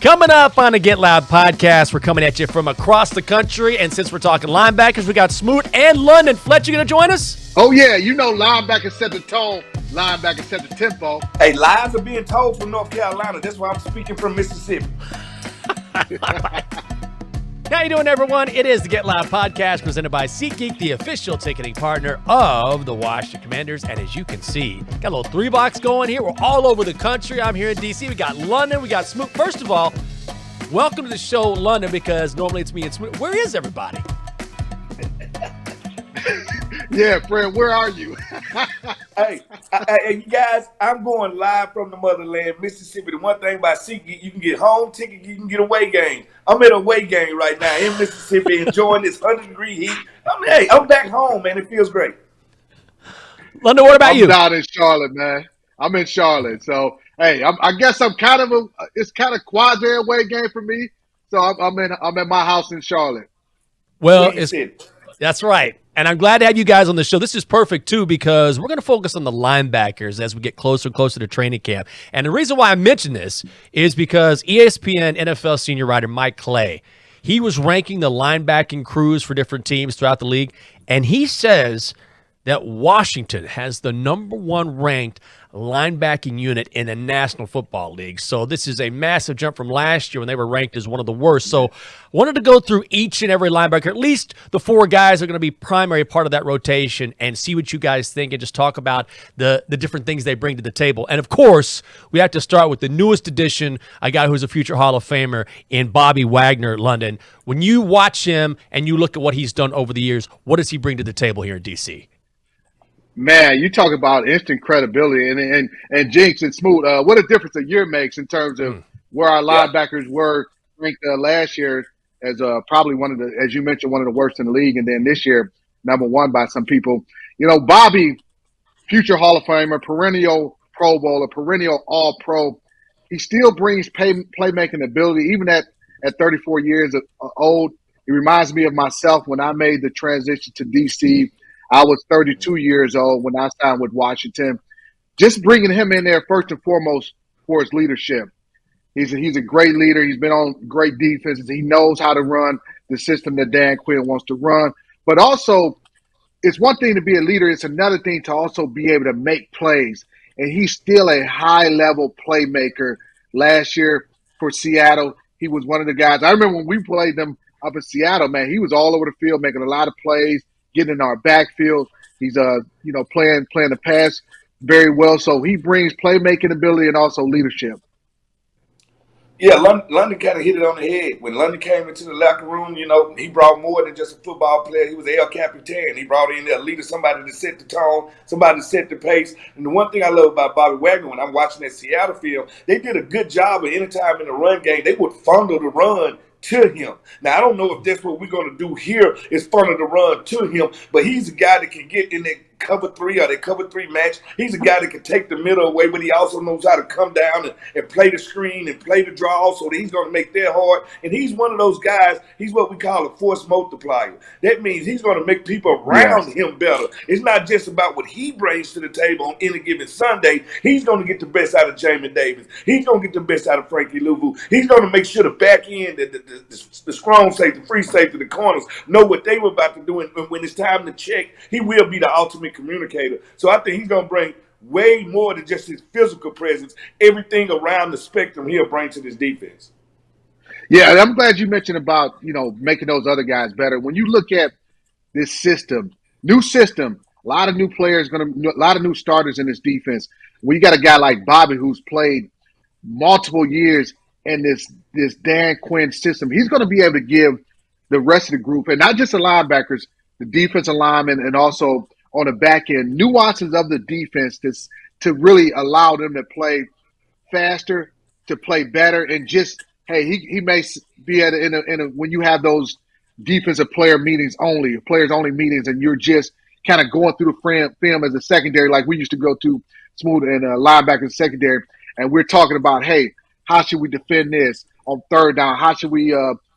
Coming up on the Get Loud podcast, we're coming at you from across the country. And since we're talking linebackers, we got Smoot and London. Fletcher, you going to join us? Oh, yeah. You know linebackers set the tone. Linebackers set the tempo. Hey, lies are being told from North Carolina. That's why I'm speaking from Mississippi. How you doing, everyone? It is the Get Loud podcast presented by SeatGeek, the official ticketing partner of the Washington Commanders. And as you can see, got a little 3-box going here. We're all over the country. I'm here in D.C. We got London. We got Smoot. First of all, welcome to the show, London, because normally it's me and Smoot. Where is everybody? Yeah, Fred, where are you? Hey, you guys, I'm going live from the motherland, Mississippi. The one thing about SeatGeek, you can get home ticket, you can get away game. I'm at a away game right now in Mississippi, enjoying this 100-degree heat. I'm back home, man. It feels great. London, what about you? I'm down in Charlotte, man. I'm in Charlotte, so hey, I guess I'm kind of it's kind of quasi away game for me. So I'm at my house in Charlotte. Well, that's right. And I'm glad to have you guys on the show. This is perfect, too, because we're going to focus on the linebackers as we get closer and closer to training camp. And the reason why I mention this is because ESPN NFL senior writer Mike Clay, he was ranking the linebacking crews for different teams throughout the league, and he says that Washington has the number 1 ranked linebacking unit in the National Football League. So this is a massive jump from last year when they were ranked as one of the worst. So wanted to go through each and every linebacker, at least the 4 guys are going to be primary part of that rotation, and see what you guys think and just talk about the different things they bring to the table. And of course, we have to start with the newest addition, a guy who's a future Hall of Famer in Bobby Wagner, London. When you watch him and you look at what he's done over the years, what does he bring to the table here in D.C.? Man, you talk about instant credibility and Jinx and Smoot. What a difference a year makes in terms of where our linebackers were ranked last year as probably one of the, as you mentioned, one of the worst in the league, and then this year number 1 by some people. You know, Bobby, future Hall of Famer, perennial Pro Bowler, perennial All-Pro. He still brings playmaking ability, even at 34 years old. He reminds me of myself when I made the transition to D.C. I was 32 years old when I signed with Washington. Just bringing him in there first and foremost for his leadership. He's a great leader. He's been on great defenses. He knows how to run the system that Dan Quinn wants to run. But also, it's one thing to be a leader. It's another thing to also be able to make plays. And he's still a high-level playmaker. Last year for Seattle, he was one of the guys. I remember when we played them up in Seattle, man, he was all over the field making a lot of plays, getting in our backfield. He's playing the pass very well. So he brings playmaking ability and also leadership. Yeah, London kind of hit it on the head. When London came into the locker room, he brought more than just a football player. He was El Capitan. He brought in a leader, somebody to set the tone, somebody to set the pace. And the one thing I love about Bobby Wagner, when I'm watching that Seattle film, they did a good job of anytime in the run game, they would funnel the run to him. Now, I don't know if that's what we're going to do here is funnel the run to him, but he's a guy that can get in that cover 3 or that cover 3 match. He's a guy that can take the middle away, but he also knows how to come down and play the screen and play the draw, so that he's going to make that hard. And he's one of those guys, he's what we call a force multiplier. That means he's going to make people around him better. It's not just about what he brings to the table on any given Sunday. He's going to get the best out of Jamin Davis. He's going to get the best out of Frankie Luvu. He's going to make sure the back end, the strong safety, the free safety, the corners know what they were about to do. And when it's time to check, he will be the ultimate communicator. So I think he's going to bring way more than just his physical presence. Everything around the spectrum he'll bring to this defense. Yeah, and I'm glad you mentioned about, making those other guys better. When you look at this system, a lot of new players, a lot of new starters in this defense. When you got a guy like Bobby who's played multiple years in this Dan Quinn system, he's going to be able to give the rest of the group, and not just the linebackers, the defensive linemen, and also on the back end, nuances of the defense to really allow them to play faster, to play better, and just, hey, he may be when you have those defensive players only meetings, and you're just kind of going through the film as a secondary, like we used to go to Smooth and linebacker secondary, and we're talking about, hey, how should we defend this on third down? How should we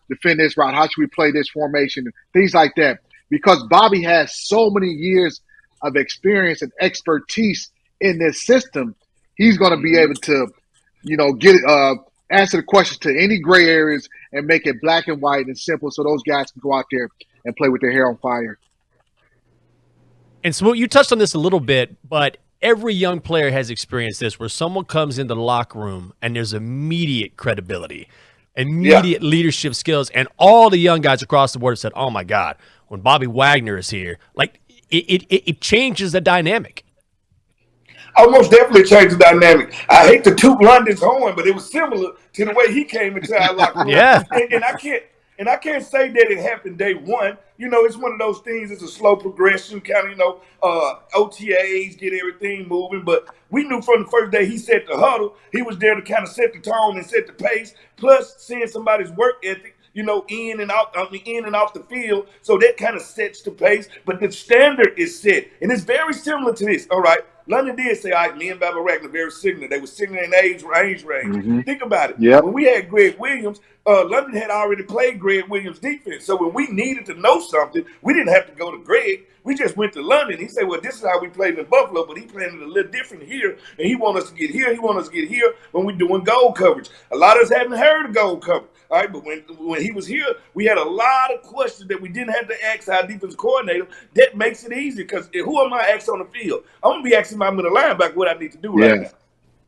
defend this route? How should we play this formation? Things like that. Because Bobby has so many years of experience and expertise in this system, he's going to be able to, answer the questions to any gray areas and make it black and white and simple so those guys can go out there and play with their hair on fire. And Smoot, you touched on this a little bit, but every young player has experienced this where someone comes into the locker room and there's immediate credibility, immediate leadership skills, and all the young guys across the board have said, oh, my God, when Bobby Wagner is here, like it changes the dynamic. Almost definitely changed the dynamic. I hate to toot London's horn, but it was similar to the way he came into our locker room. Yeah. And I can't say that it happened day one. You know, it's one of those things. It's a slow progression, kind of, OTAs, get everything moving. But we knew from the first day he set the huddle, he was there to kind of set the tone and set the pace. Plus, seeing somebody's work ethic, in and off the field. So that kind of sets the pace. But the standard is set. And it's very similar to this. All right. London did say, all right, me and Baba Wagner very similar. They were similar in age range. Mm-hmm. Think about it. Yep. When we had Greg Williams, London had already played Greg Williams' defense. So when we needed to know something, we didn't have to go to Greg. We just went to London. He said, well, this is how we played in Buffalo, but he played it a little different here. And he wants us to get here. He wants us to get here when we're doing goal coverage. A lot of us haven't heard of goal coverage. All right, but when he was here, we had a lot of questions that we didn't have to ask our defense coordinator. That makes it easy because who am I asking on the field? I'm going to be asking my middle linebacker what I need to do right now.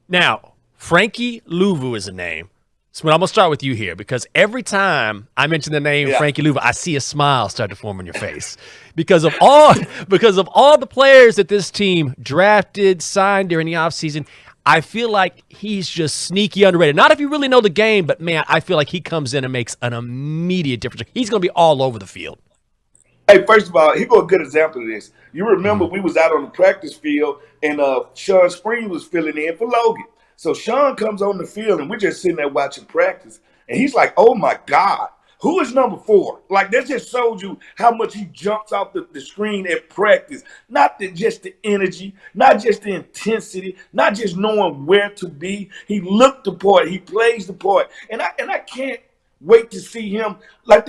Now, Frankie Luvu is a name. So I'm going to start with you here because every time I mention the name Frankie Luvu, I see a smile start to form on your face because of all the players that this team drafted, signed during the offseason. I feel like he's just sneaky underrated. Not if you really know the game, but, man, I feel like he comes in and makes an immediate difference. He's going to be all over the field. Hey, first of all, here's a good example of this. You remember we was out on the practice field, and Sean Springs was filling in for Logan. So Sean comes on the field, and we're just sitting there watching practice. And he's like, oh, my God. Who is number 4? Like, that just shows you how much he jumps off the screen at practice. Not just the energy, not just the intensity, not just knowing where to be. He looked the part. He plays the part. And I can't wait to see him, like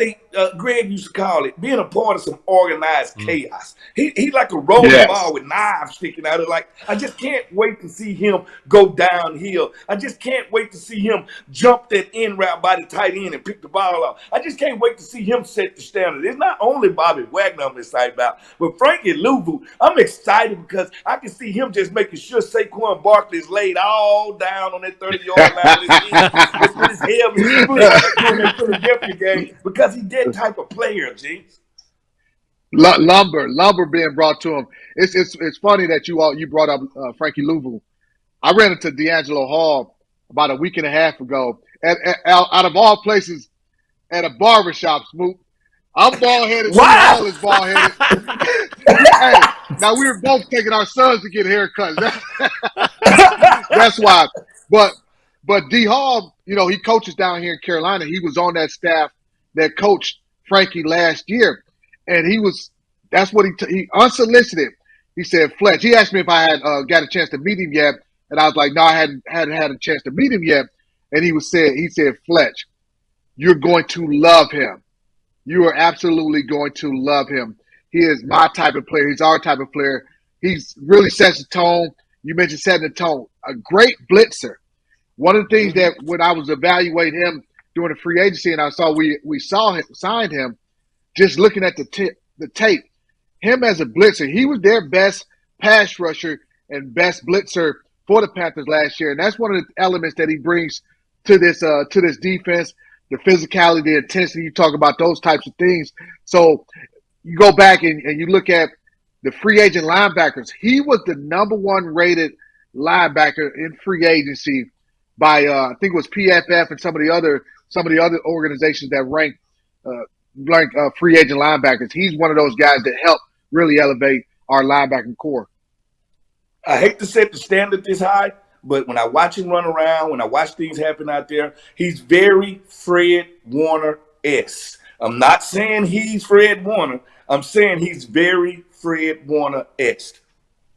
Greg used to call it, being a part of some organized chaos. He like a rolling ball with knives sticking out of it. Like, I just can't wait to see him go downhill. I just can't wait to see him jump that end route by the tight end and pick the ball off. I just can't wait to see him set the standard. It's not only Bobby Wagner I'm excited about, but Frankie Luvu, I'm excited because I can see him just making sure Saquon Barkley is laid all down on that 30-yard line with his helmet. Philadelphia game because he's that type of player, Jinx. Lumber being brought to him. It's funny that you brought up Frankie Luvu. I ran into D'Angelo Hall about a week and a half ago out of all places at a barbershop. Smoot. I'm bald-headed. Wow. Hall is bald-headed. Hey, now we were both taking our sons to get haircuts. That's why. But D. Hall, he coaches down here in Carolina. He was on that staff that coached Frankie last year. And that's what he unsolicited. He said, Fletch, he asked me if I had got a chance to meet him yet. And I was like, no, I hadn't had a chance to meet him yet. And he said, Fletch, you're going to love him. You are absolutely going to love him. He is my type of player. He's our type of player. He's really sets the tone. You mentioned setting the tone. A great blitzer. One of the things that when I was evaluating him during the free agency and I saw we signed him, just looking at the tape, him as a blitzer, he was their best pass rusher and best blitzer for the Panthers last year. And that's one of the elements that he brings to this defense, the physicality, the intensity. You talk about those types of things. So you go back and you look at the free agent linebackers. He was the number 1 rated linebacker in free agency by I think it was PFF and some of the other organizations that rank free agent linebackers. He's one of those guys that helped really elevate our linebacking core. I hate to set the standard this high, but when I watch him run around, when I watch things happen out there, he's very Fred Warner-esque. I'm not saying he's Fred Warner. I'm saying he's very Fred Warner-esque.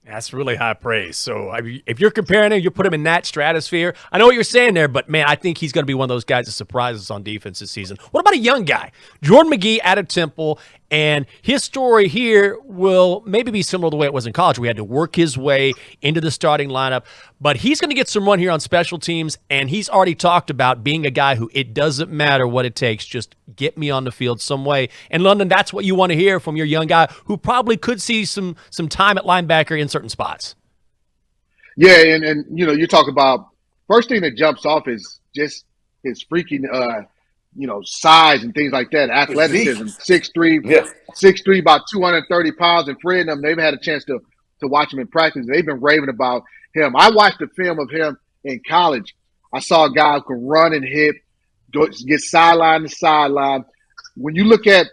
That's really high praise. So if you're comparing him, you put him in that stratosphere. I know what you're saying there, but, man, I think he's going to be one of those guys that surprises us on defense this season. What about a young guy? Jordan Magee out of Temple, And his story here will maybe be similar to the way it was in college. We had to work his way into the starting lineup. But he's going to get some run here on special teams, and he's already talked about being a guy who it doesn't matter what it takes, just get me on the field some way. And London, that's what you want to hear from your young guy who probably could see some time at linebacker in certain spots. Yeah, and you talk about first thing that jumps off is just his freaking size and things like that, athleticism. 6'3", about 230 pounds, and Fred and them, they've had a chance to watch him in practice. They've been raving about him. I watched the film of him in college. I saw a guy who can run and hit, get sideline to sideline. When you look at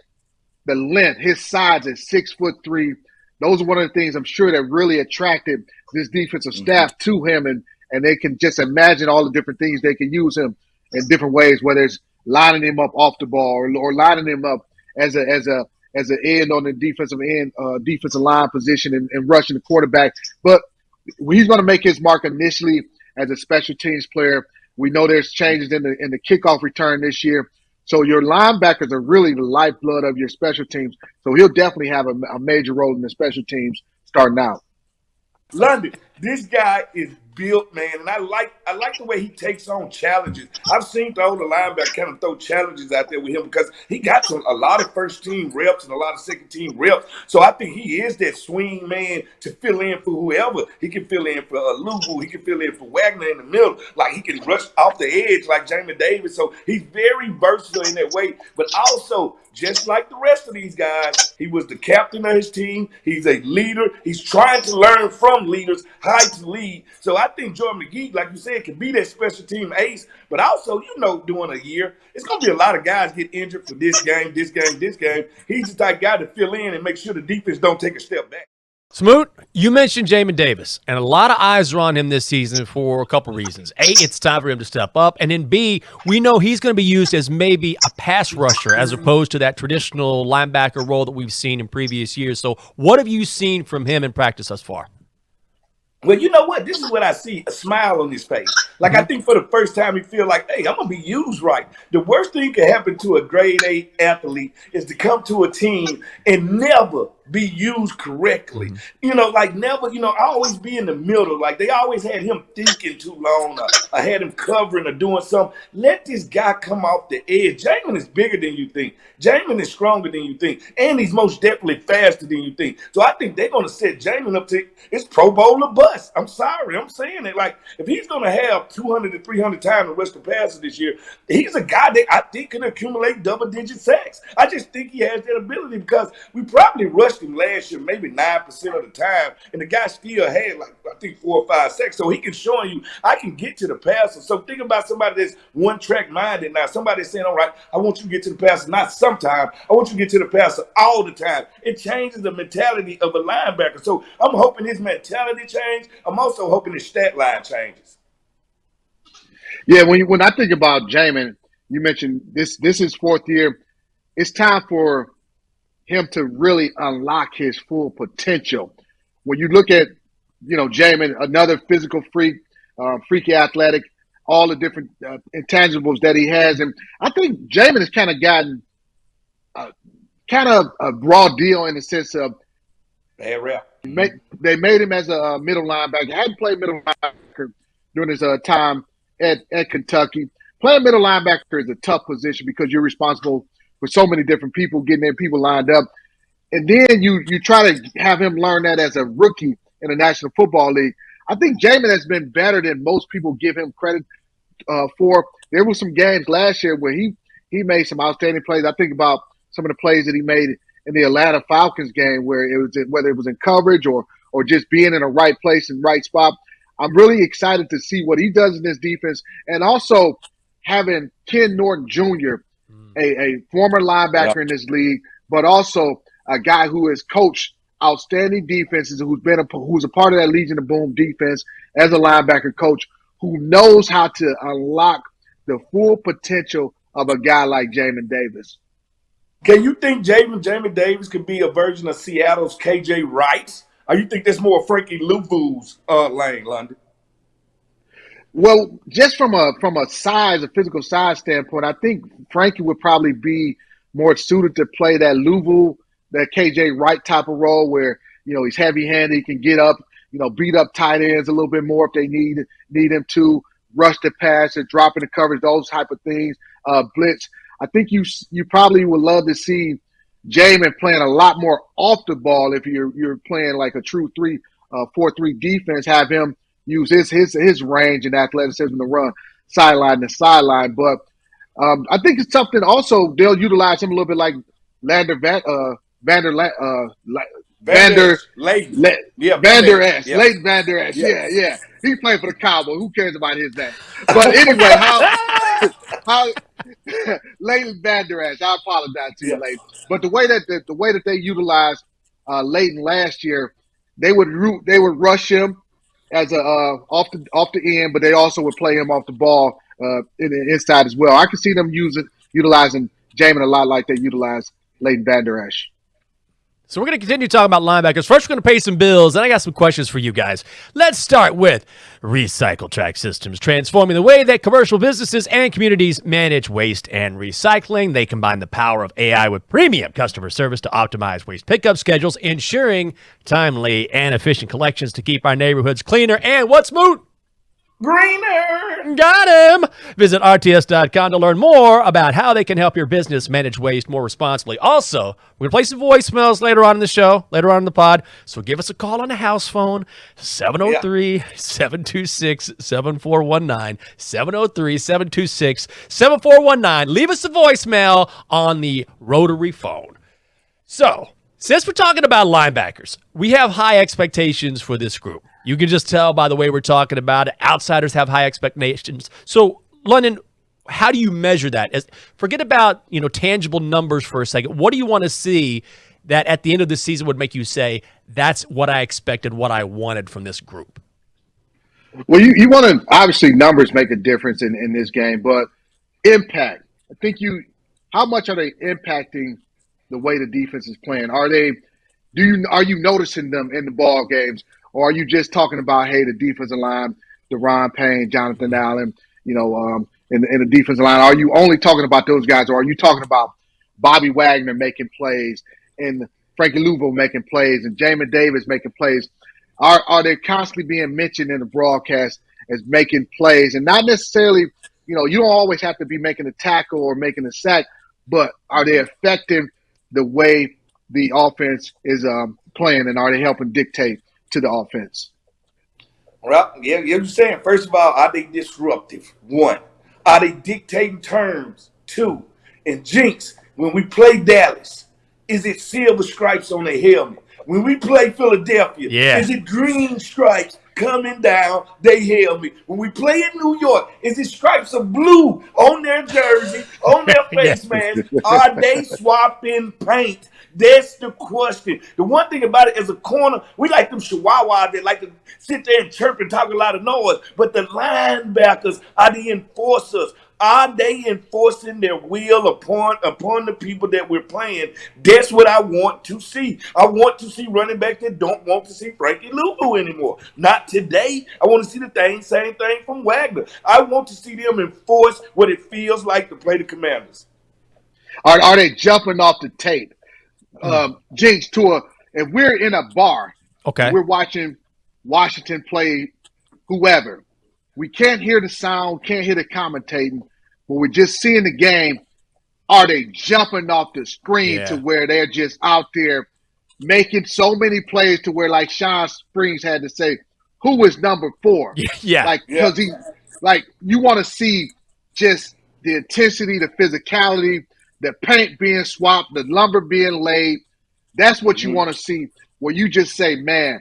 the length, his size is 6'3". Those are one of the things I'm sure that really attracted this defensive staff to him, and they can just imagine all the different things they can use him in different ways, whether it's lining him up off the ball or lining him up as an end on the defensive line position and rushing the quarterback. But he's going to make his mark initially as a special teams player. We know there's changes in the kickoff return this year. So your linebackers are really the lifeblood of your special teams. So he'll definitely have a major role in the special teams starting out. London, this guy is built, man, and I like the way he takes on challenges. I've seen the older linebacker kind of throw challenges out there with him because he got a lot of first-team reps and a lot of second-team reps. So I think he is that swing man to fill in for whoever. He can fill in for Luvu. He can fill in for Wagner in the middle. Like, he can rush off the edge like Jamin Davis. So he's very versatile in that way. But also, just like the rest of these guys, he was the captain of his team. He's a leader. He's trying to learn from leaders how to lead. So I think Jordan Magee, like you said, can be that special team ace. But also, during a year, it's going to be a lot of guys get injured for this game. He's the type of guy to fill in and make sure the defense don't take a step back. Smoot, you mentioned Jamin Davis, and a lot of eyes are on him this season for a couple reasons. A, it's time for him to step up, and then B, we know he's going to be used as maybe a pass rusher as opposed to that traditional linebacker role that we've seen in previous years. So what have you seen from him in practice thus far? Well, you know what? This is what I see, a smile on his face. Like, I think for the first time he feel like, hey, I'm going to be used right. The worst thing can happen to a grade A athlete is to come to a team and never be used correctly. Never, always be in the middle. Like, they always had him thinking too long or had him covering or doing something. Let this guy come off the edge. Jamin is bigger than you think. Jamin is stronger than you think. And he's most definitely faster than you think. So I think they're going to set Jamin up to it's Pro Bowl or bust. I'm sorry. I'm saying it. Like, if he's going to have 200 to 300 times the rest of passes this year, he's a guy that I think can accumulate double-digit sacks. I just think he has that ability because we probably rushed him last year maybe 9% of the time, and the guy still had, like, I think 4 or 5 sacks. So he can show you, I can get to the passer. So think about somebody that's one-track minded now. Somebody saying, all right, I want you to get to the passer, not sometime. I want you to get to the passer all the time. It changes the mentality of a linebacker. So I'm hoping his mentality changes. I'm also hoping his stat line changes. Yeah, when I think about Jamin, you mentioned this is fourth year. It's time for him to really unlock his full potential. When you look at, Jamin, another physical freak, freaky athletic, all the different intangibles that he has. And I think Jamin has kind of gotten kind of a raw deal in the sense of bad rep. They made him as a middle linebacker. He hadn't played middle linebacker during his time at Kentucky. Playing middle linebacker is a tough position because you're responsible for so many different people, getting their people lined up. And then you try to have him learn that as a rookie in the National Football League. I think Jamin has been better than most people give him credit for. There were some games last year where he made some outstanding plays. I think about some of the plays that he made in the Atlanta Falcons game whether it was in coverage or just being in the right place and right spot. I'm really excited to see what he does in this defense, and also having Ken Norton Jr., a former linebacker in this league, but also a guy who has coached outstanding defenses, who's a part of that Legion of Boom defense as a linebacker coach, who knows how to unlock the full potential of a guy like Jamin Davis. Can you think Jamin Davis could be a version of Seattle's KJ Wright? Or you think that's more Frankie Luvu's lane, London? Well, just from a physical size standpoint, I think Frankie would probably be more suited to play that Luvu that KJ Wright type of role where, he's heavy-handed, he can get up, beat up tight ends a little bit more if they need him to, rush the passer, drop in the coverage, those type of things, blitz. I think you probably would love to see Jamin playing a lot more off the ball if you're playing like a true 4-3 defense, have him use his range and athleticism to run sideline to sideline. But I think it's something also they'll utilize him a little bit like Vander Esch. Leighton Vander Esch. Yeah. He's playing for the Cowboys. Who cares about his name? But anyway, how Leighton Vander Esch. I apologize to you, Leighton. But the way that they utilized Leighton last year, they would rush him as a off the end, but they also would play him off the ball in the inside as well. I can see them utilizing Jamin a lot like they utilize Leighton Vander Esch. So we're going to continue talking about linebackers. First, we're going to pay some bills, and I got some questions for you guys. Let's start with Recycle Track Systems, transforming the way that commercial businesses and communities manage waste and recycling. They combine the power of AI with premium customer service to optimize waste pickup schedules, ensuring timely and efficient collections to keep our neighborhoods cleaner. And what's moot? Greener. Got him. Visit RTS.com to learn more about how they can help your business manage waste more responsibly. Also, we're going to play some voicemails later on in the show, later on in the pod. So give us a call on the house phone, 703-726-7419, 703-726-7419. Leave us a voicemail on the rotary phone. So, since we're talking about linebackers, we have high expectations for this group. You can just tell by the way we're talking about it. Outsiders have high expectations. So, London, how do you measure that? Forget about, tangible numbers for a second. What do you want to see that at the end of the season would make you say, that's what I expected, what I wanted from this group? Well, you want to, obviously numbers make a difference in this game, but impact. I think how much are they impacting the way the defense is playing? Are you noticing them in the ball games? Or are you just talking about, hey, the defensive line, Deron Payne, Jonathan Allen, in the defensive line? Are you only talking about those guys, or are you talking about Bobby Wagner making plays and Frankie Luvu making plays and Jamin Davis making plays? Are they constantly being mentioned in the broadcast as making plays? And not necessarily, you don't always have to be making a tackle or making a sack, but are they affecting the way the offense is playing, and are they helping dictate to the offense? Well, yeah, you're saying, first of all, are they disruptive? One, are they dictating terms? Two, and Jinx, when we play Dallas, is it silver stripes on the helmet? When we play Philadelphia, is it green stripes coming down their helmet? When we play in New York, is it stripes of blue on their jersey, on their face mask? Are they swapping paint? That's the question. The one thing about it, as a corner, we like them chihuahuas that like to sit there and chirp and talk a lot of noise. But the linebackers are the enforcers. Are they enforcing their will upon the people that we're playing? That's what I want to see. I want to see running backs that don't want to see Frankie Luvu anymore. Not today. I want to see the same thing from Wagner. I want to see them enforce what it feels like to play the Commanders. Are they jumping off the tape? Jinx, if we're in a bar, we're watching Washington play whoever, we can't hear the sound, can't hear the commentating, but we're just seeing the game. Are they jumping off the screen to where they're just out there making so many plays to where, like Sean Springs had to say, who is number 4? Because you want to see just the intensity, the physicality, the paint being swapped, the lumber being laid. That's what you want to see, where you just say, man,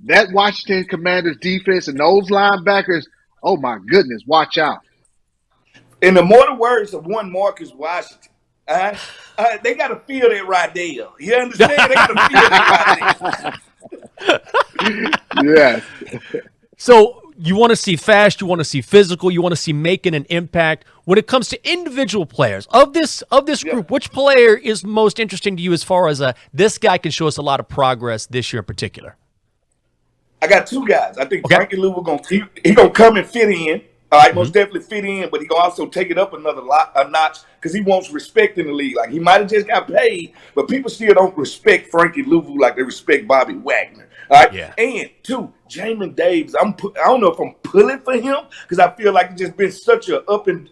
that Washington Commanders defense and those linebackers, oh my goodness, watch out. In the mortal words of one Marcus Washington, they got to feel that right there. You understand? They got to feel that right there. Yes. So you want to see fast, you want to see physical, you want to see making an impact. When it comes to individual players of this group, which player is most interesting to you as far as this guy can show us a lot of progress this year in particular? I got 2 guys. I think Frankie Luvu gonna come and fit in. All right, most definitely fit in, but he gonna also take it up a notch because he wants respect in the league. Like he might have just got paid, but people still don't respect Frankie Luvu like they respect Bobby Wagner. All right, Yeah. and two, Jamin Davis. I don't know if I'm pulling for him because I feel like it's just been such a up and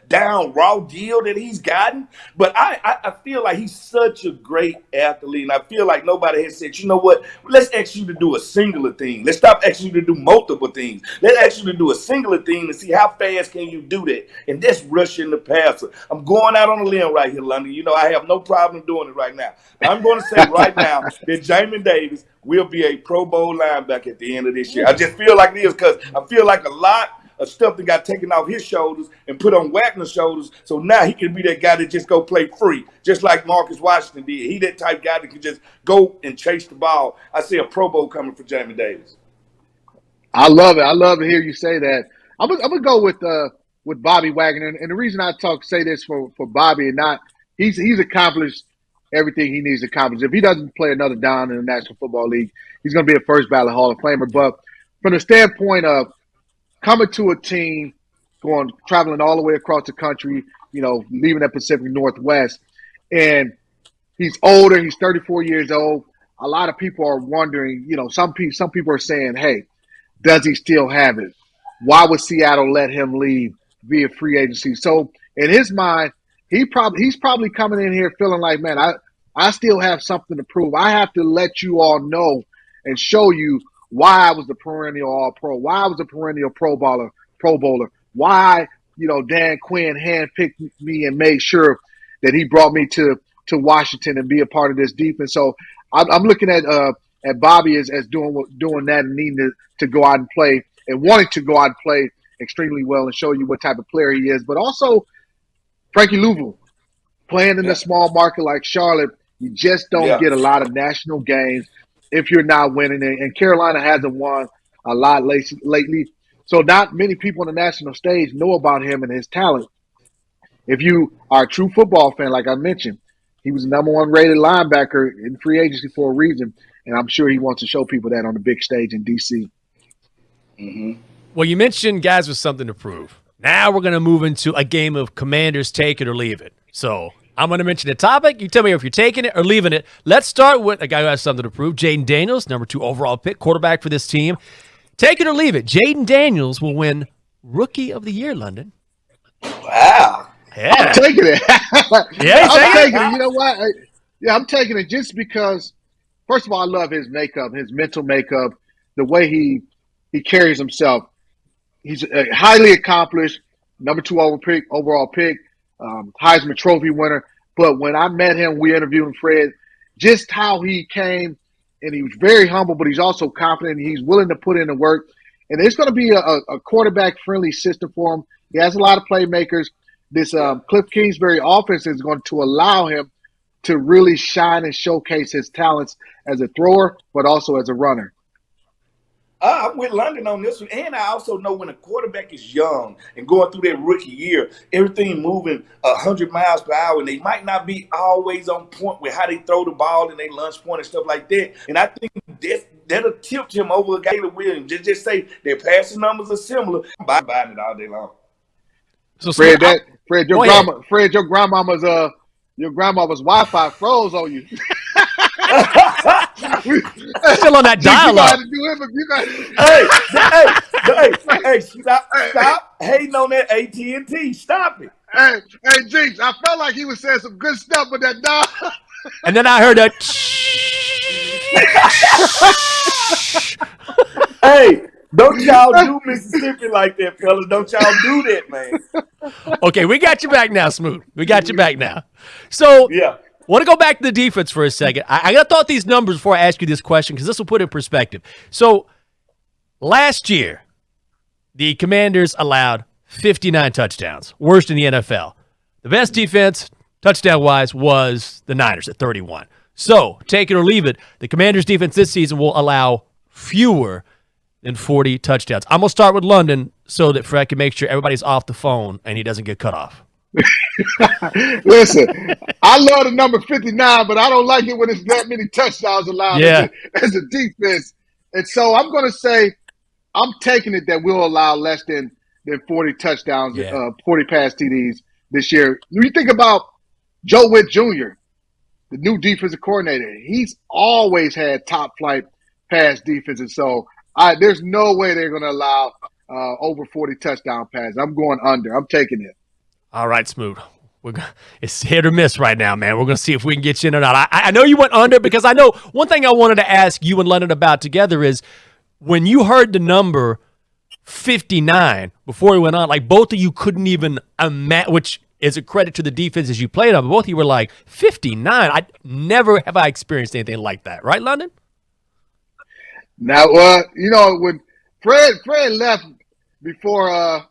down raw deal that he's gotten. But I feel like he's such a great athlete, and I feel like nobody has said, you know what? Let's ask you to do a singular thing. Let's stop asking you to do multiple things. Let's ask you to do a singular thing and see how fast can you do that. And that's rushing the passer. I'm going out on a limb right here, London. You know I have no problem doing it right now. But I'm going to say right now that Jamin Davis will be a Pro Bowl linebacker at the end of this year. I just feel like it is because I feel like a lot of stuff that got taken off his shoulders and put on Wagner's shoulders. So now he can be that guy that just go play free, just like Marcus Washington did. He that type guy that can just go and chase the ball. I see a Pro Bowl coming for Jamin Davis. I love it. I love to hear you say that. I'm gonna go with Bobby Wagner, and the reason I say this for Bobby and not he's accomplished everything he needs to accomplish. If he doesn't play another down in the National Football League, he's gonna be a first ballot Hall of Famer. But from the standpoint of coming to a team, traveling all the way across the country, leaving that Pacific Northwest, and he's older. He's 34 years old. A lot of people are wondering. Some people are saying, "Hey, does he still have it? Why would Seattle let him leave via free agency?" So in his mind, he's probably coming in here feeling like, "Man, I still have something to prove. I have to let you all know and show you why I was the perennial All-Pro, why I was a perennial Pro Bowler, why Dan Quinn handpicked me and made sure that he brought me to Washington and be a part of this defense." So I'm looking at Bobby as doing that and needing to go out and play and wanting to go out and play extremely well and show you what type of player he is. But also Frankie Luvu, playing in a small market like Charlotte, you just don't get a lot of national games if you're not winning. And Carolina hasn't won a lot lately. So not many people on the national stage know about him and his talent. If you are a true football fan, like I mentioned, he was the number one rated linebacker in free agency for a reason. And I'm sure he wants to show people that on the big stage in D.C. Mm-hmm. Well, you mentioned guys with something to prove. Now we're going to move into a game of Commanders take it or leave it. So I'm going to mention a topic. You tell me if you're taking it or leaving it. Let's start with a guy who has something to prove. Jaden Daniels, number 2 overall pick, quarterback for this team. Take it or leave it. Jaden Daniels will win Rookie of the Year, London. Wow. Yeah. I'm taking it. I'm taking it. You know what? I'm taking it just because, first of all, I love his makeup, his mental makeup, the way he carries himself. He's a highly accomplished, number 2 overall pick, Heisman Trophy winner. But when I met him, we interviewed him, Fred, just how he came, and he was very humble, but he's also confident. He's willing to put in the work. And it's going to be a quarterback-friendly system for him. He has a lot of playmakers. This Cliff Kingsbury offense is going to allow him to really shine and showcase his talents as a thrower, but also as a runner. I'm with London on this one. And I also know when a quarterback is young and going through their rookie year, everything moving 100 miles per hour, and they might not be always on point with how they throw the ball and they lunge point and stuff like that. And I think that'll tilt him over a guy like Williams. Just say their passing numbers are similar. I'm buying it all day long. So Fred, your grandmama's Wi-Fi froze on you. Still on that dial-up. Hey, stop hating on that AT&T. Stop it. Hey, Jinx, I felt like he was saying some good stuff with that dial. And then I heard that. Hey, don't y'all do Mississippi like that, fellas. Don't y'all do that, man. Okay, we got you back now, Smooth. We got you back now. So, yeah. Want to go back to the defense for a second. I got to thought these numbers before I ask you this question because this will put it in perspective. So, last year, the Commanders allowed 59 touchdowns, worst in the NFL. The best defense, touchdown-wise, was the Niners at 31. So, take it or leave it, the Commanders' defense this season will allow fewer than 40 touchdowns. I'm going to start with London so that Fred can make sure everybody's off the phone and he doesn't get cut off. Listen, I love the number 59, but I don't like it when it's that many touchdowns allowed as a defense. And so I'm going to say I'm taking it that we'll allow less than than 40 touchdowns, Yeah. 40 pass TDs this year. When you think about Joe Witt Jr., the new defensive coordinator, he's always had top flight pass defenses. So there's no way they're going to allow over 40 touchdown passes. I'm going under. I'm taking it. All right, Smoot. It's hit or miss right now, man. We're going to see if we can get you in or not. I know you went under because I know one thing I wanted to ask you and London about together is when you heard the number 59 before we went on, like both of you couldn't even imagine, which is a credit to the defenses you played on, but both of you were like, 59? I never have I experienced anything like that. Right, London? Now, when Fred left before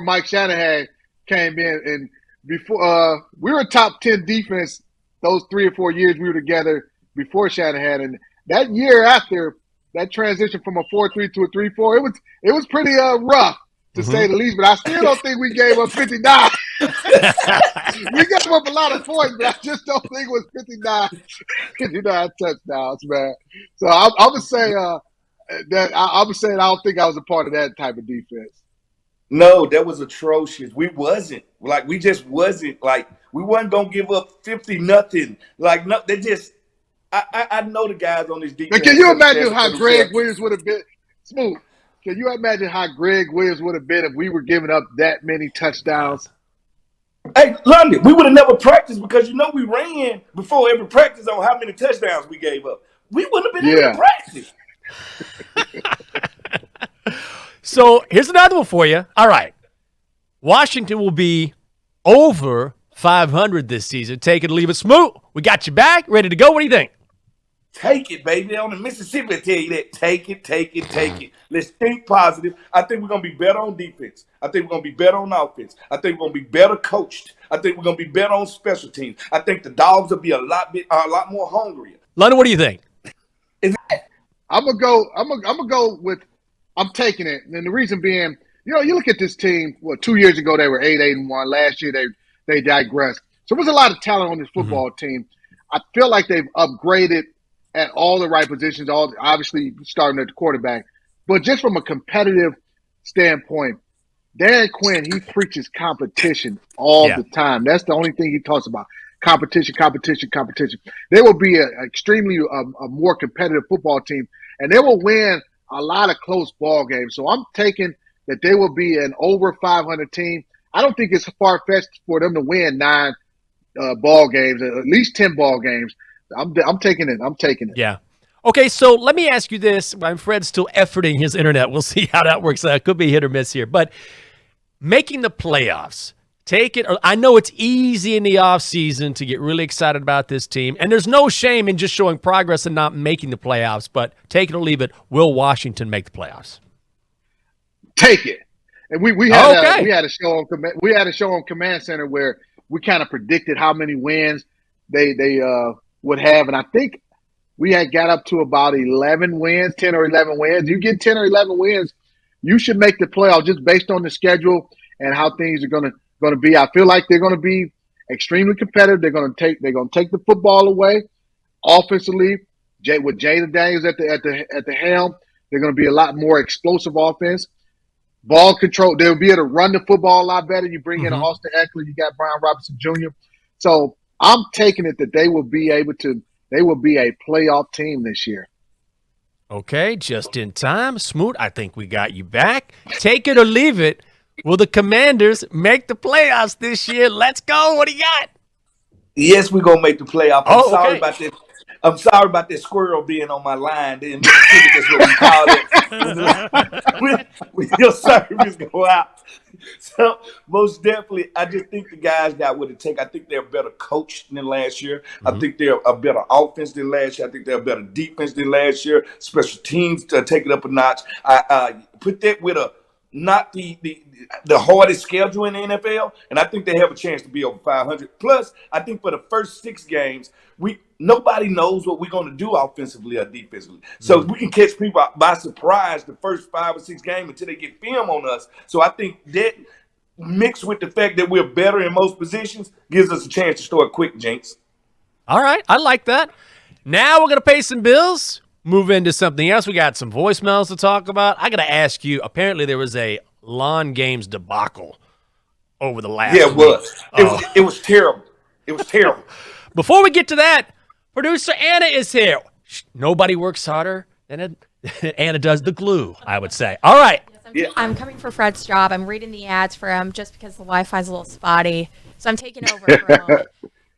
Mike Shanahan came in, and before we were top 10 defense those 3 or 4 years we were together before Shanahan, and that year after that transition from a 4-3 to a 3-4, it was pretty rough to say the least. But I still don't think we gave up 59. We gave up a lot of points, but I just don't think it was 59 touchdowns, man. So I'm gonna say that I don't think I was a part of that type of defense. No, that was atrocious. We wasn't. Like, we just wasn't. Like, we wasn't going to give up 50-0. Like, no, they just – I know the guys on this defense. But can you imagine how Greg Williams would have been – Smooth, can you imagine how Greg Williams would have been if we were giving up that many touchdowns? Hey, London, we would have never practiced because, we ran before every practice on how many touchdowns we gave up. We wouldn't have been able to practice. So here's another one for you. All right. Washington will be over 500 this season. Take it or leave it. Smoot, we got you back. Ready to go. What do you think? Take it, baby. On the Mississippi, I tell you that. Take it. Let's think positive. I think we're going to be better on defense. I think we're going to be better on offense. I think we're going to be better coached. I think we're going to be better on special teams. I think the Dogs will be a lot more hungrier. London, what do you think? I'm gonna go with I'm taking it. And the reason being, you look at this team, 2 years ago they were 8-1. Last year they digressed. So there's a lot of talent on this football team. I feel like they've upgraded at all the right positions, obviously starting at the quarterback. But just from a competitive standpoint, Dan Quinn, he preaches competition all the time. That's the only thing he talks about. Competition. They will be an extremely a more competitive football team, and they will win a lot of close ball games. So I'm taking that they will be an over 500 team. I don't think it's far-fetched for them to win 9 ball games, at least 10 ball games. I'm taking it. Yeah. Okay, so let me ask you this. Fred's still efforting his internet. We'll see how that works out. It could be hit or miss here. But making the playoffs, take it. I know it's easy in the offseason to get really excited about this team, and there's no shame in just showing progress and not making the playoffs, but take it or leave it. Will Washington make the playoffs? Take it. And we had a show on Command Center where we kind of predicted how many wins they would have, and I think we had got up to about 11 wins, 10 or 11 wins. You get 10 or 11 wins, you should make the playoff just based on the schedule and how things are going to be. I feel like they're going to be extremely competitive. They're going to take the football away offensively. With Jamin Davis at the helm, they're going to be a lot more explosive offense. Ball control. They'll be able to run the football a lot better. You bring in Austin Eckler, you got Brian Robinson Jr. So I'm taking it that they will be a playoff team this year. Okay, just in time. Smoot, I think we got you back. Take it or leave it. Will the Commanders make the playoffs this year? Let's go. What do you got? Yes, we're going to make the playoff. Sorry about this. I'm sorry about that squirrel being on my line. That's what we call it. when your service go out. So most definitely, I just think the guys got what it takes. I think they're better coached than last year. I think they're a better offense than last year. I think they're a better defense than last year. Special teams to take it up a notch. I put that with not the hardest schedule in the NFL, and I think they have a chance to be over 500. Plus, I think for the first 6 games, nobody knows what we're going to do offensively or defensively. So we can catch people by surprise the first 5 or 6 games until they get film on us. So I think that mixed with the fact that we're better in most positions gives us a chance to start quick, Jinx. All right, I like that. Now we're going to pay some bills. Move into something else. We got some voicemails to talk about. I got to ask you, apparently there was a lawn games debacle over the last Yeah, it week. was. It was terrible. It was terrible. Before we get to that, producer Anna is here. Nobody works harder than Anna does the glue, I would say. All right. I'm coming for Fred's job. I'm reading the ads for him just because the Wi-Fi is a little spotty. So I'm taking over for a moment.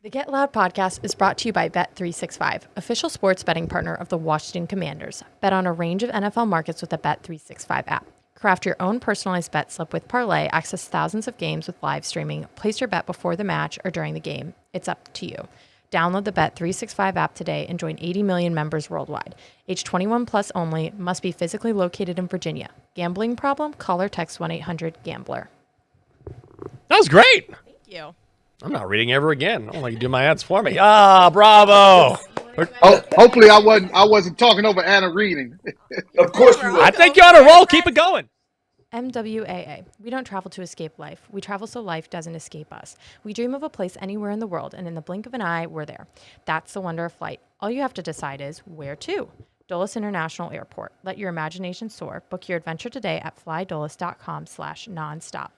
The Get Loud podcast is brought to you by Bet365, official sports betting partner of the Washington Commanders. Bet on a range of NFL markets with the Bet365 app. Craft your own personalized bet slip with Parlay. Access thousands of games with live streaming. Place your bet before the match or during the game. It's up to you. Download the Bet365 app today and join 80 million members worldwide. Age 21 plus only. Must be physically located in Virginia. Gambling problem? Call or text 1-800-GAMBLER. That was great. Thank you. I'm not reading ever again. I don't like you do my ads for me. Ah, bravo. Oh, hopefully I wasn't talking over Anna reading. Of course you were. I think you're on a roll. Keep it going. MWAA. We don't travel to escape life. We travel so life doesn't escape us. We dream of a place anywhere in the world, and in the blink of an eye, we're there. That's the wonder of flight. All you have to decide is where to. Dulles International Airport. Let your imagination soar. Book your adventure today at flydulles.com/nonstop.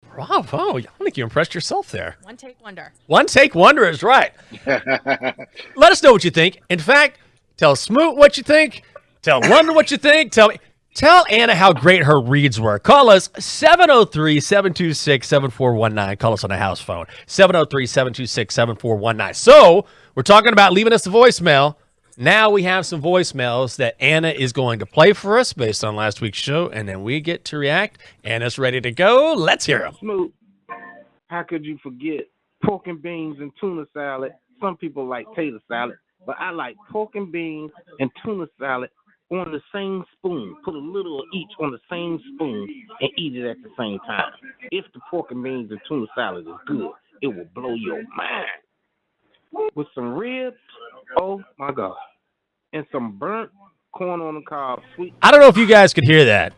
Bravo. I think you impressed yourself there. One take wonder. One take wonder is right. Let us know what you think. In fact, tell Smoot what you think. Tell London what you think. Tell Anna how great her reads were. Call us 703-726-7419. Call us on the house phone. 703-726-7419. So we're talking about leaving us a voicemail. Now we have some voicemails that Anna is going to play for us based on last week's show, and then we get to react. Anna's ready to go. Let's hear them. Smoot, how could you forget pork and beans and tuna salad? Some people like tater salad, but I like pork and beans and tuna salad on the same spoon. Put a little of each on the same spoon and eat it at the same time. If the pork and beans and tuna salad is good, it will blow your mind. With some ribs, oh my God, and some burnt corn on the cob, sweet. I don't know if you guys could hear that,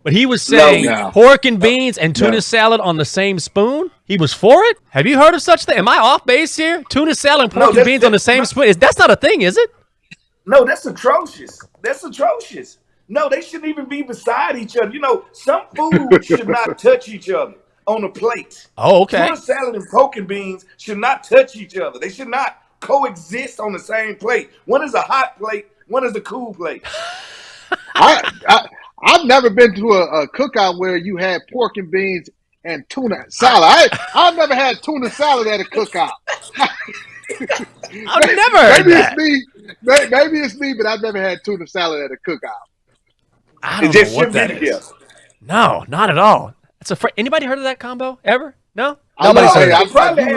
but he was saying No. pork and beans and tuna salad on the same spoon. He was for it. Have you heard of such thing? Am I off base here? Tuna salad and pork and beans on the same spoon? That's not a thing, is it? No, that's atrocious. That's atrocious. No, they shouldn't even be beside each other. You know, some food should not touch each other on a plate. Oh, okay. Tuna salad and pork and beans should not touch each other. They should not coexist on the same plate. One is a hot plate, one is a cool plate. I've never been to a cookout where you had pork and beans and tuna salad. I've never had tuna salad at a cookout. I've never heard that. Maybe it's me, but I've never had tuna salad at a cookout. I don't It just know what shouldn't that be is. together. No, not at all. That's anybody heard of that combo ever? No? I Nobody's heard of it.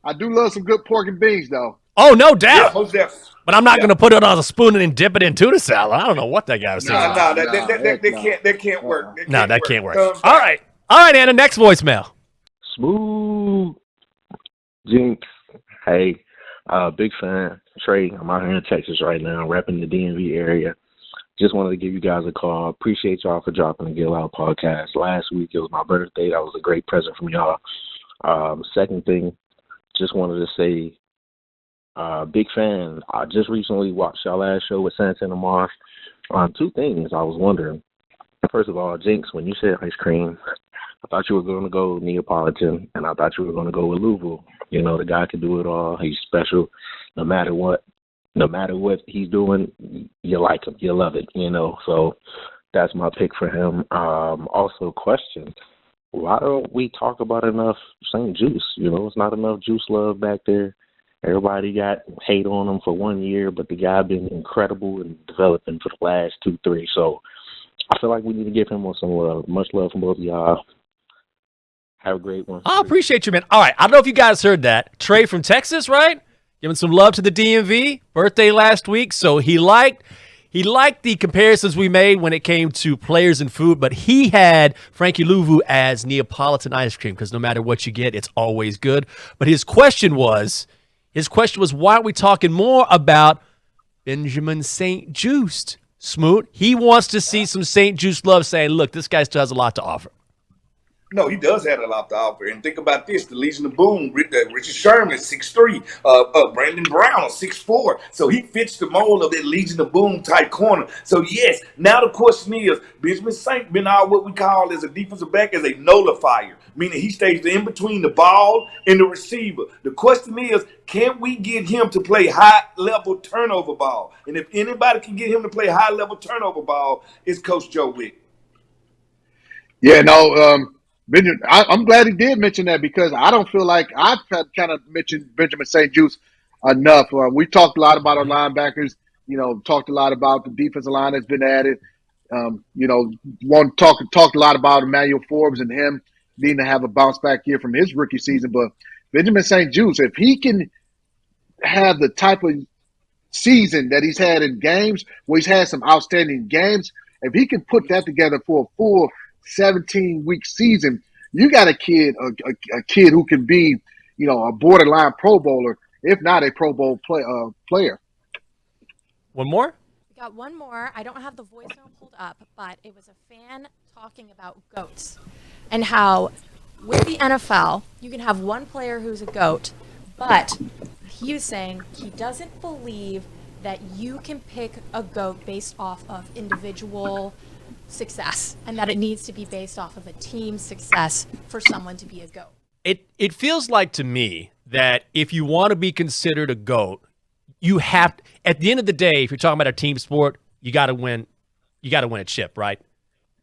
I do love some good pork and beans though. Oh, no Yeah, doubt. most definitely. But I'm not going to put it on a spoon and dip it in tuna salad. I don't know what that guy was saying. No, that can't work. That can't work. Thumbs All down. right. All right, Anna, next voicemail. Smooth. Jinx. Hey, big fan. Trey, I'm out here in Texas right now, repping the DMV area. Just wanted to give you guys a call. Appreciate y'all for dropping the Get Out podcast. Last week, it was my birthday. That was a great present from y'all. Second thing, just wanted to say, big fan. I just recently watched y'all last show with Santana Moss. Two things I was wondering. First of all, Jinx, when you said ice cream, I thought you were going to go Neapolitan, and I thought you were going to go with Luvu. You know, the guy can do it all. He's special. No matter what he's doing, you like him. You love it, you know. So that's my pick for him. Also, question, why don't we talk about enough St. Juice? You know, it's not enough Juice love back there. Everybody got hate on him for 1 year, but the guy been incredible and developing for the last 2-3. So I feel like we need to give him some love. Much love from both of y'all. Have a great one. I appreciate you, man. All right. I don't know if you guys heard that. Trey from Texas, right? Giving some love to the DMV. Birthday last week. So he liked the comparisons we made when it came to players and food, but he had Frankie Luvu as Neapolitan ice cream because no matter what you get, it's always good. But his question was, why aren't we talking more about Benjamin St. Just? Smoot. He wants to see some St. Just love saying, look, this guy still has a lot to offer. No, he does have a lot to offer. And think about this: the Legion of Boom, Richard Sherman is 6'3", Brandon Brown 6'4". So he fits the mold of that Legion of Boom type corner. So yes, now the question is, Benjamin Saint been out what we call as a defensive back as a nullifier, meaning he stays in between the ball and the receiver. The question is, can we get him to play high-level turnover ball? And if anybody can get him to play high-level turnover ball, it's Coach Joe Wick. Yeah, no, Benjamin, I'm glad he did mention that because I don't feel like I've kind of mentioned Benjamin St. Juste enough. We talked a lot about our linebackers, talked a lot about the defensive line that's been added. Talked a lot about Emmanuel Forbes and him needing to have a bounce back year from his rookie season. But Benjamin St. Juste, if he can have the type of season that he's had in games where he's had some outstanding games, if he can put that together for a full 17-week season, you got a kid who can be, a borderline Pro Bowler, if not a Pro Bowl player. One more? We got one more. I don't have the voicemail pulled up, but it was a fan talking about goats and how with the NFL, you can have one player who's a goat, but he was saying he doesn't believe that you can pick a goat based off of individual success and that it needs to be based off of a team success for someone to be a GOAT. It feels like to me that if you want to be considered a GOAT, you have, at the end of the day, if you're talking about a team sport, you got to win a chip, right?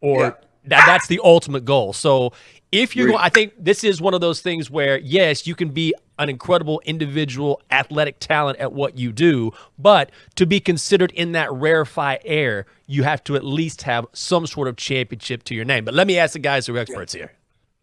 Or that's the ultimate goal. So if you're going, I think this is one of those things where, yes, you can be an incredible individual athletic talent at what you do, but to be considered in that rarefied air, you have to at least have some sort of championship to your name. But let me ask the guys who are experts here.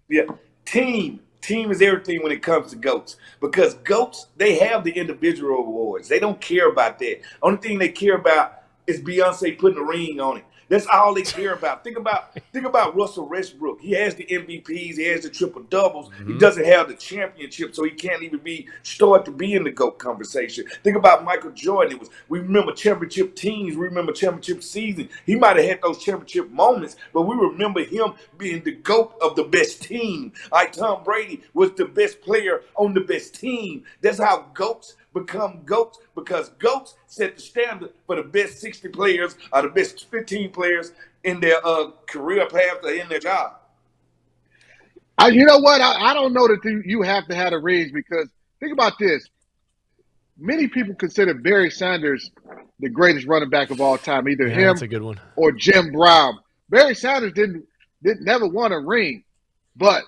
Yeah, team is everything when it comes to GOATs, because GOATs, they have the individual awards. They don't care about that. Only thing they care about is Beyonce putting a ring on it. That's all they care about. Think about Russell Westbrook. He has the MVPs. He has the triple doubles. He doesn't have the championship, so he can't even start to be in the GOAT conversation. Think about Michael Jordan. We remember championship teams. We remember championship season. He might have had those championship moments, but we remember him being the GOAT of the best team. Like Tom Brady was the best player on the best team. That's how GOATs become GOATs, because GOATs set the standard for the best 60 players or the best 15 players in their career path or in their job. You know what? I don't know that you have to have a range, because think about this. Many people consider Barry Sanders the greatest running back of all time, either him that's a good one, or Jim Brown. Barry Sanders never won a ring, but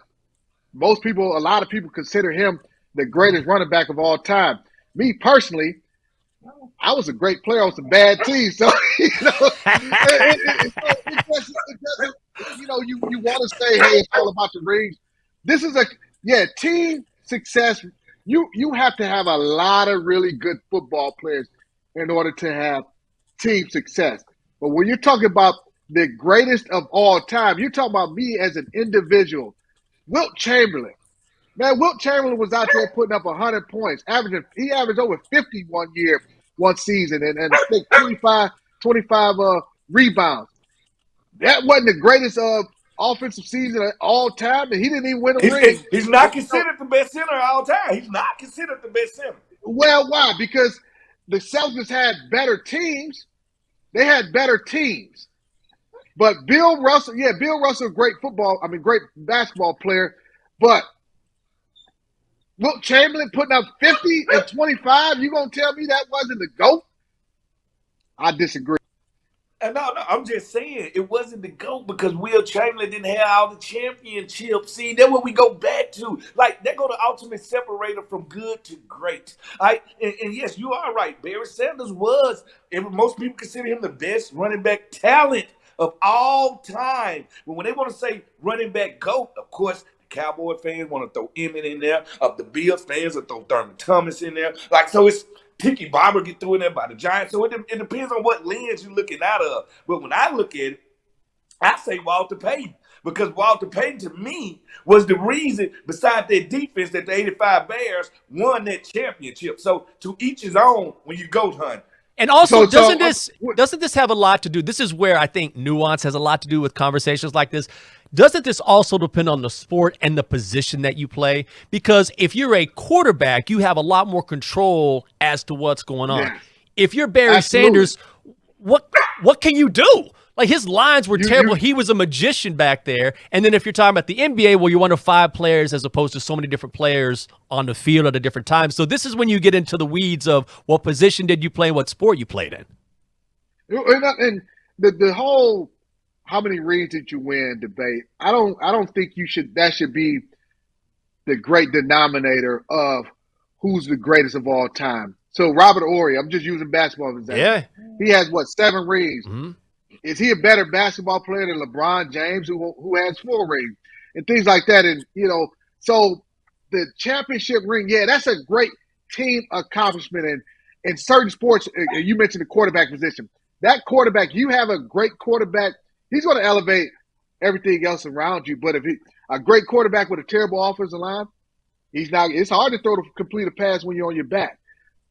a lot of people consider him the greatest running back of all time. Me personally, I was a great player on some bad teams, so it doesn't. You want to say, hey, it's all about the rings. This is team success. You have to have a lot of really good football players in order to have team success. But when you're talking about the greatest of all time, you're talking about me as an individual. Wilt Chamberlain. Man, Wilt Chamberlain was out there putting up 100 points. He averaged over 50 one season, and I think 25 rebounds. That wasn't the greatest offensive season of all time, and he didn't even win a ring. He's not considered the best center of all time. He's not considered the best center. Well, why? Because the Celtics had better teams. They had better teams. But Bill Russell, great basketball player, but Wilt Chamberlain putting up 50 and 25, you going to tell me that wasn't the GOAT? I disagree. No, I'm just saying it wasn't the GOAT because Wilt Chamberlain didn't have all the championships. See, that's what we go back to. Like, that go the ultimate separator from good to great. And yes, you are right. Barry Sanders most people consider him the best running back talent of all time. But when they want to say running back GOAT, of course, Cowboy fans want to throw Emmett in there. The Bills fans will throw Thurman Thomas in there. So it's Tiki Barber get through in there by the Giants. So it depends on what lens you're looking out of. But when I look at it, I say Walter Payton. Because Walter Payton, to me, was the reason, besides their defense, that the 85 Bears won that championship. So to each his own when you go hunt. And also, doesn't this have a lot to do? This is where I think nuance has a lot to do with conversations like this. Doesn't this also depend on the sport and the position that you play? Because if you're a quarterback, you have a lot more control as to what's going on. Yeah. If you're Barry Sanders, what can you do? Like, his lines were terrible. He was a magician back there. And then if you're talking about the NBA, well, you're one of 5 players as opposed to so many different players on the field at a different time. So this is when you get into the weeds of what position did you play, what sport you played in. And the whole how many rings did you win debate, I don't think that should be the great denominator of who's the greatest of all time. So Robert Horry, I'm just using basketball as an example. Yeah. He has 7 rings. Mm-hmm. Is he a better basketball player than LeBron James, who has 4 rings and things like that? And so the championship ring, that's a great team accomplishment. And in certain sports, you mentioned the quarterback position. That quarterback, you have a great quarterback, he's going to elevate everything else around you. But if a great quarterback with a terrible offensive line, it's hard to complete a pass when you're on your back.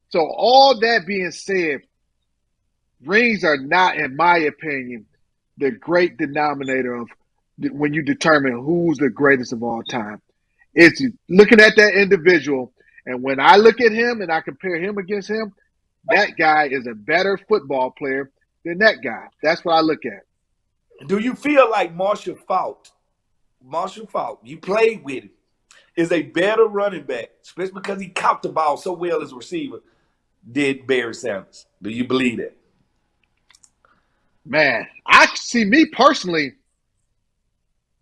So all that being said, rings are not, in my opinion, the great denominator of when you determine who's the greatest of all time. It's looking at that individual, and when I look at him and I compare him against him, that guy is a better football player than that guy. That's what I look at. Do you feel like Marshall Faulk, you played with him, is a better running back, especially because he caught the ball so well as a receiver, did Barry Sanders? Do you believe that? Man, me personally,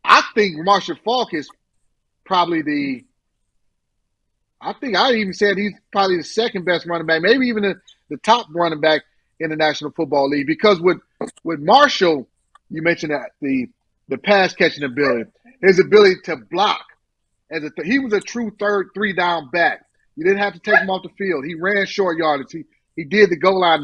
I think Marshall Faulk is probably I even said he's probably the second best running back, maybe even the top running back in the National Football League. Because with Marshall, you mentioned that the pass catching ability, his ability to block. He was a true 3-down back. You didn't have to take him off the field. He ran short yardage. He did the goal line.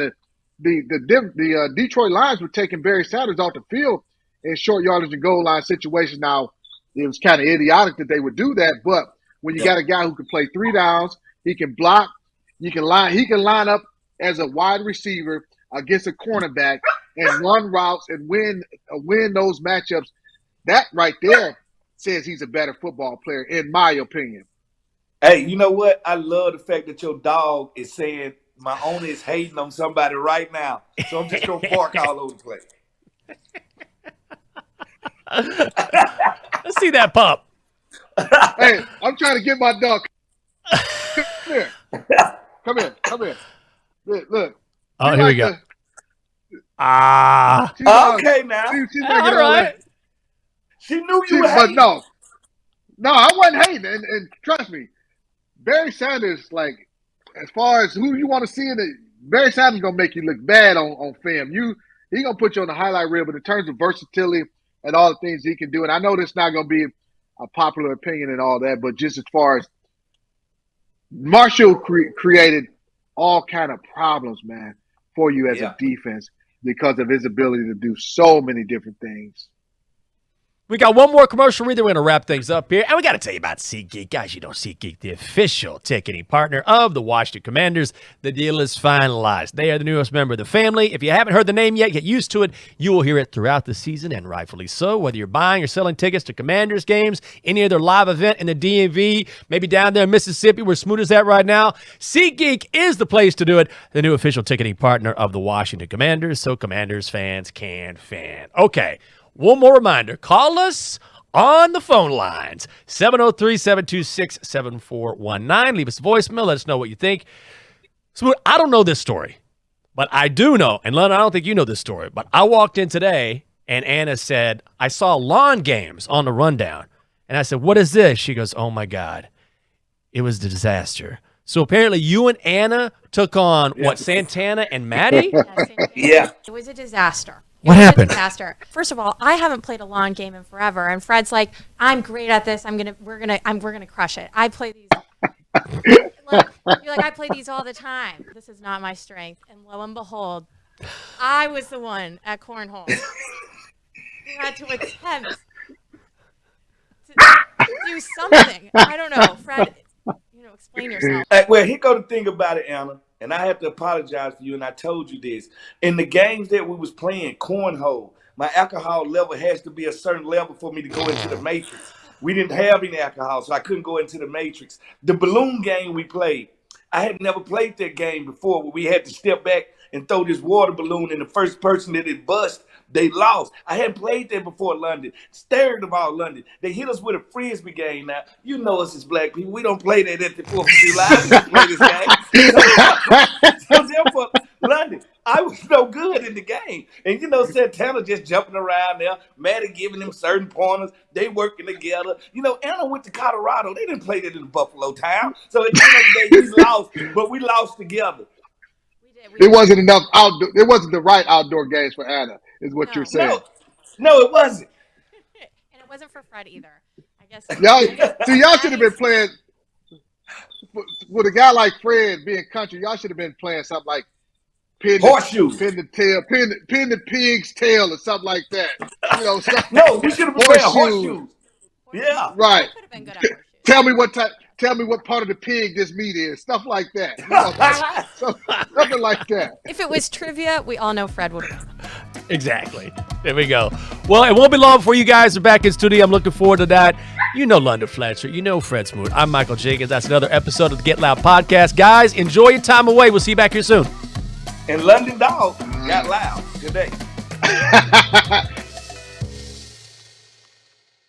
The Detroit Lions were taking Barry Sanders off the field in short yardage and goal line situations. Now, it was kind of idiotic that they would do that, but when you got a guy who can play 3 downs, he can block, he can line up as a wide receiver against a cornerback and run routes and win those matchups. That right there says he's a better football player, in my opinion. Hey, you know what? I love the fact that your dog is saying my owner is hating on somebody right now. So I'm just going to bark all over the place. Let's see that pup. Hey, I'm trying to get my dog. Come here. Come here. Look. Oh, here we go. Okay, now. She's all right. She knew you were hating. But no, I wasn't hating. And trust me, Barry Sanders, like, as far as who you want to see in it, Barry Sanders going to make you look bad on film. He going to put you on the highlight reel, but in terms of versatility and all the things he can do, and I know this not going to be a popular opinion and all that, but just as far as Marshall created all kind of problems, man, for you as a defense because of his ability to do so many different things. We got one more commercial read, then we're going to wrap things up here. And we got to tell you about SeatGeek. Guys, you know SeatGeek, the official ticketing partner of the Washington Commanders. The deal is finalized. They are the newest member of the family. If you haven't heard the name yet, get used to it. You will hear it throughout the season, and rightfully so. Whether you're buying or selling tickets to Commanders games, any other live event in the DMV, maybe down there in Mississippi where Smoot is at right now, SeatGeek is the place to do it. The new official ticketing partner of the Washington Commanders, so Commanders fans can fan. Okay. One more reminder, call us on the phone lines, 703-726-7419. Leave us a voicemail. Let us know what you think. Smoot, I don't know this story, but I do know, and Len, I don't think you know this story, but I walked in today, and Anna said, I saw lawn games on the rundown. And I said, what is this? She goes, oh, my God. It was a disaster. So apparently you and Anna took on, Santana and Maddie? Yeah. It was a disaster. What happened? Disaster. First of all, I haven't played a lawn game in forever, and Fred's like, "I'm great at this. We're gonna crush it. I play these. Look, you're like, I play these all the time. This is not my strength." And lo and behold, I was the one at cornhole who had to attempt to do something. I don't know, Fred. Explain yourself. Well, here go the thing about it, Anna. and I have to apologize to you, and I told you this. In the games that we was playing, cornhole, my alcohol level has to be a certain level for me to go into the matrix. We didn't have any alcohol, so I couldn't go into the matrix. The balloon game we played, I had never played that game before, where we had to step back and throw this water balloon, and the first person that it bust, they lost. I hadn't played that before London. Third of all, London. They hit us with a Frisbee game now. You know us as black people. We don't play that at the 4th of July. We don't play this game. So therefore, London, I was no good in the game. And you know, Santana just jumping around there. Maddie giving them certain pointers. They working together. You know, Anna went to Colorado. They didn't play that in Buffalo town. So at the end of the day, we lost, but we lost together. It wasn't enough outdoor. It wasn't the right outdoor games for Anna, is what you're saying. No, it wasn't. And it wasn't for Fred either. I guess. Y'all should have been playing with a guy like Fred being country. Y'all should have been playing something like horseshoes, pin the pig's tail, or something like that. You know, no, we should have been playing horseshoes. Yeah, right. Could have been good at horseshoes. Tell me what part of the pig this meat is. Stuff like that. You know, something like that. If it was trivia, we all know Fred would win. Exactly. There we go. Well, it won't be long before you guys are back in studio. I'm looking forward to that. You know London Fletcher. You know Fred Smoot. I'm Michael Jenkins. That's another episode of the Get Loud podcast. Guys, enjoy your time away. We'll see you back here soon. And London Dog got loud today.